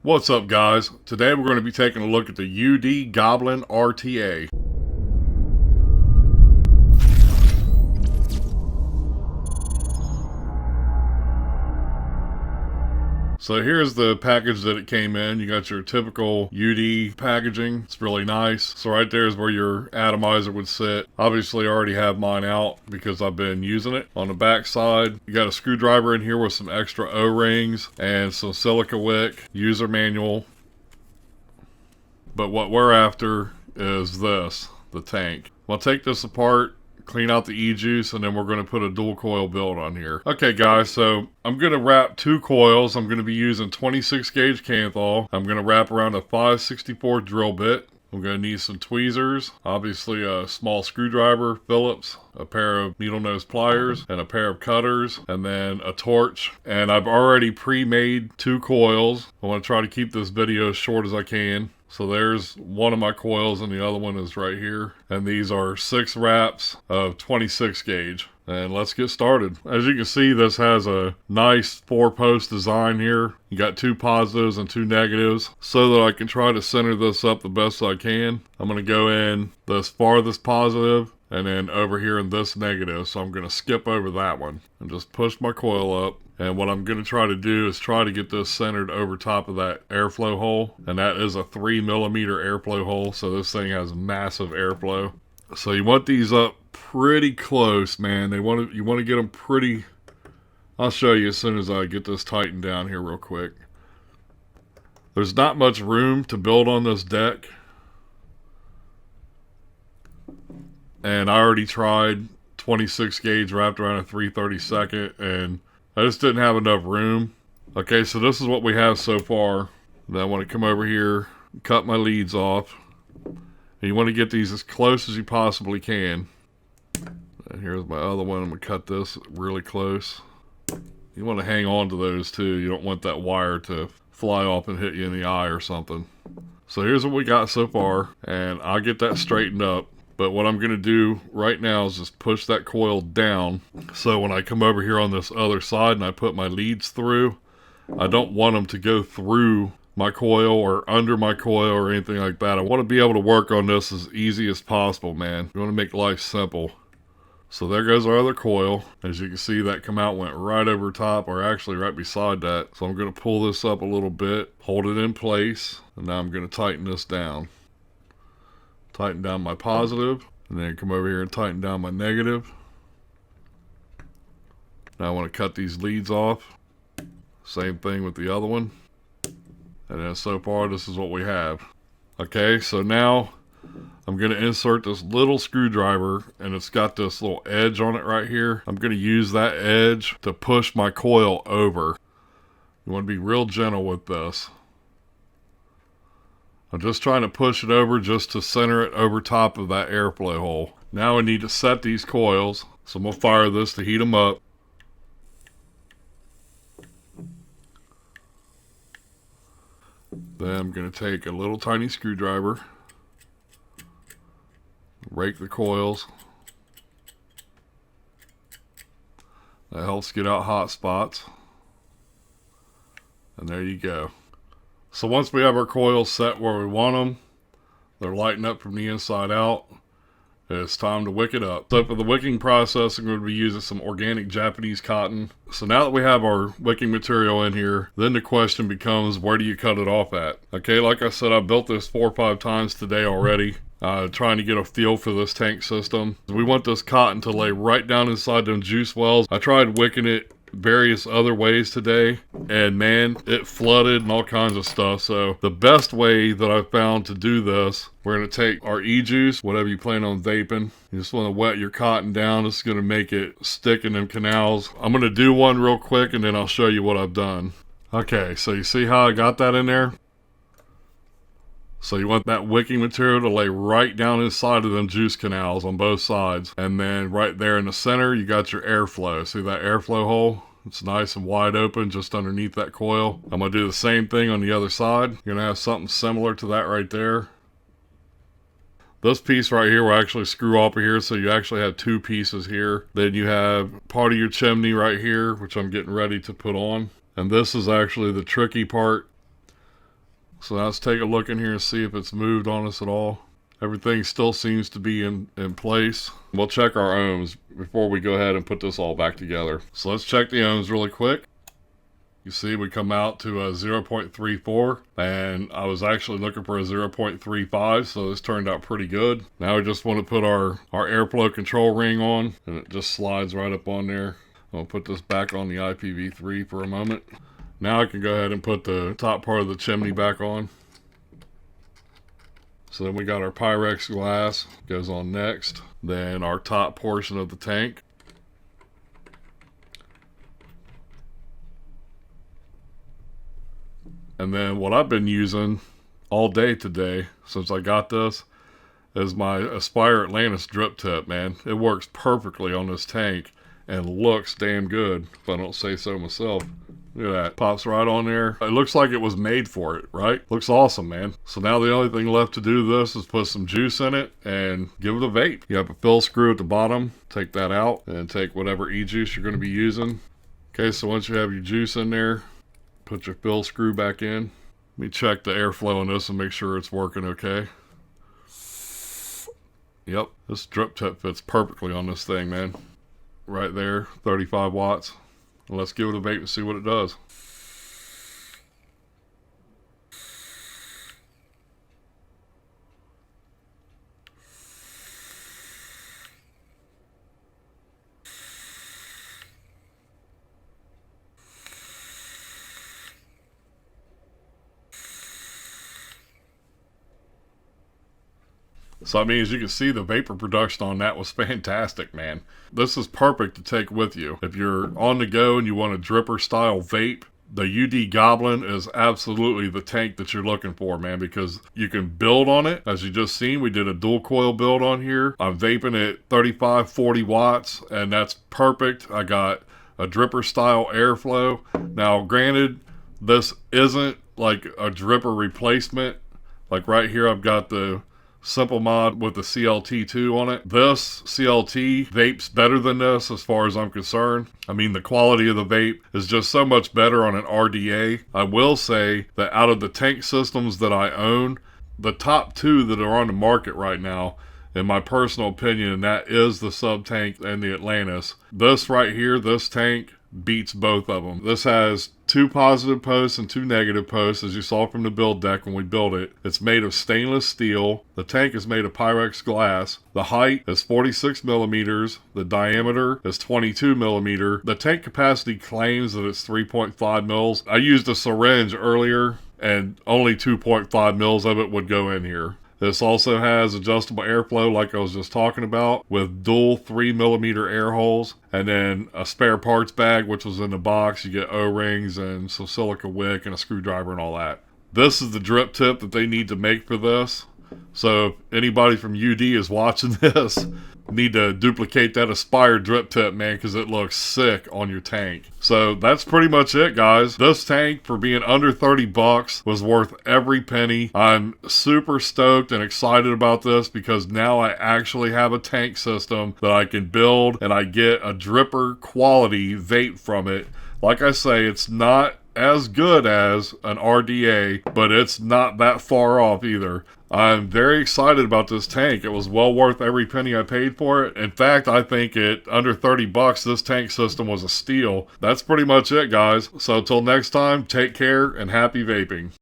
What's up, guys? Today we're going to be taking a look at the UD Goblin RTA. So here's the package that it came in. You got your typical UD packaging. It's really nice. So right there is where your atomizer would sit. Obviously I already have mine out because I've been using it. On the back side, you got a screwdriver in here with some extra O-rings and some silica wick, user manual. But what we're after is this, the tank. We'll take this apart, clean out the e-juice, and then we're going to put a dual coil build on here. Okay guys, so I'm going to wrap two coils. I'm going to be using 26 gauge Kanthal. I'm going to wrap around a 5/64 drill bit. I'm going to need some tweezers, obviously a small screwdriver, Phillips, a pair of needle nose pliers, and a pair of cutters, and then a torch. And I've already pre-made two coils. I want to try to keep this video as short as I can. So there's one of my coils and the other one is right here. And these are 6 wraps of 26 gauge. And let's get started. As you can see, this has a nice 4-post design here. You got 2 positives and 2 negatives so that I can try to center this up the best I can. I'm going to go in this farthest positive and then over here in this negative. So I'm going to skip over that one and just push my coil up. And what I'm going to try to do is try to get this centered over top of that airflow hole. And that is a 3mm airflow hole. So this thing has massive airflow. So you want these up pretty close, man. You want to get them pretty... I'll show you as soon as I get this tightened down here real quick. There's not much room to build on this deck. And I already tried 26 gauge wrapped around a 3/32 and I just didn't have enough room. Okay, so this is what we have so far. Then I want to come over here, cut my leads off. And you want to get these as close as you possibly can. And here's my other one. I'm going to cut this really close. You want to hang on to those too. You don't want that wire to fly off and hit you in the eye or something. So here's what we got so far. And I'll get that straightened up. But what I'm going to do right now is just push that coil down. So when I come over here on this other side and I put my leads through, I don't want them to go through my coil or under my coil or anything like that. I want to be able to work on this as easy as possible, man. We want to make life simple. So there goes our other coil. As you can see, that come out went right over top, or actually right beside that. So I'm going to pull this up a little bit, hold it in place, and now I'm going to tighten this down. Tighten down my positive, and then come over here and tighten down my negative. Now I want to cut these leads off. Same thing with the other one. And then so far this is what we have. Okay, so now I'm going to insert this little screwdriver, and it's got this little edge on it right here. I'm going to use that edge to push my coil over. You want to be real gentle with this. I'm just trying to push it over just to center it over top of that airflow hole. Now I need to set these coils. So I'm going to fire this to heat them up. Then I'm going to take a little tiny screwdriver, rake the coils. That helps get out hot spots. And there you go. So once we have our coils set where we want them, they're lighting up from the inside out, it's time to wick it up. So for the wicking process, I'm going to be using some organic Japanese cotton. So now that we have our wicking material in here, then the question becomes, where do you cut it off at? Okay, like I said, I built this 4 or 5 times today already, trying to get a feel for this tank system. We want this cotton to lay right down inside them juice wells. I tried wicking it various other ways today, and man, it flooded and all kinds of stuff. So the best way that I found to do this, we're going to take our e-juice, whatever you plan on vaping. You just want to wet your cotton down. It's going to make it stick in them canals. I'm going to do one real quick and then I'll show you what I've done. Okay, so you see how I got that in there? So you want that wicking material to lay right down inside of them juice canals on both sides. And then right there in the center, you got your airflow. See that airflow hole? It's nice and wide open just underneath that coil. I'm going to do the same thing on the other side. You're going to have something similar to that right there. This piece right here will actually screw off of here, so you actually have 2 pieces here. Then you have part of your chimney right here, which I'm getting ready to put on. And this is actually the tricky part. So now let's take a look in here and see if it's moved on us at all. Everything still seems to be in place. We'll check our ohms before we go ahead and put this all back together. So let's check the ohms really quick. You see we come out to a 0.34, and I was actually looking for a 0.35, so this turned out pretty good. Now we just want to put our airflow control ring on, and it just slides right up on there. I'll put this back on the IPv3 for a moment. Now I can go ahead and put the top part of the chimney back on. So then we got our Pyrex glass, goes on next. Then our top portion of the tank. And then what I've been using all day today, since I got this, is my Aspire Atlantis drip tip, man. It works perfectly on this tank and looks damn good, if I don't say so myself. Look at that. Pops right on there. It looks like it was made for it, right? Looks awesome, man. So now the only thing left to do this is put some juice in it and give it a vape. You have a fill screw at the bottom. Take that out and take whatever e-juice you're going to be using. Okay, so once you have your juice in there, put your fill screw back in. Let me check the airflow on this and make sure it's working okay. Yep, this drip tip fits perfectly on this thing, man. Right there, 35 watts. Let's give it a vape and see what it does. So I mean, as you can see, the vapor production on that was fantastic, man. This is perfect to take with you. If you're on the go and you want a dripper style vape, the UD Goblin is absolutely the tank that you're looking for, man, because you can build on it. As you just seen, we did a dual coil build on here. I'm vaping at 35, 40 watts, and that's perfect. I got a dripper style airflow. Now, granted, this isn't like a dripper replacement. Like right here, I've got the Simple Mod with the CLT2 on it. This CLT vapes better than this as far as I'm concerned. I mean, the quality of the vape is just so much better on an RDA. I will say that out of the tank systems that I own, the top two that are on the market right now, in my personal opinion, that is the Subtank and the Atlantis. This right here, this tank, beats both of them. This has 2 positive posts and 2 negative posts, as you saw from the build deck when we built it. It's made of stainless steel. The tank is made of Pyrex glass. The height is 46 millimeters. The diameter is 22 millimeter. The tank capacity claims that it's 3.5 mils. I used a syringe earlier, and only 2.5 mils of it would go in here. This also has adjustable airflow like I was just talking about, with dual 3mm air holes, and then a spare parts bag, which was in the box. You get O-rings and some silica wick and a screwdriver and all that. This is the drip tip that they need to make for this. So if anybody from UD is watching this, need to duplicate that Aspire drip tip, man, because it looks sick on your tank. So that's pretty much it, guys. This tank, for being under 30 bucks, was worth every penny. I'm super stoked and excited about this because now I actually have a tank system that I can build, and I get a dripper quality vape from it. Like I say, it's not as good as an RDA, but it's not that far off either. I'm very excited about this tank. It was well worth every penny I paid for it. In fact, I think at under 30 bucks, this tank system was a steal. That's pretty much it, guys. So until next time, take care and happy vaping.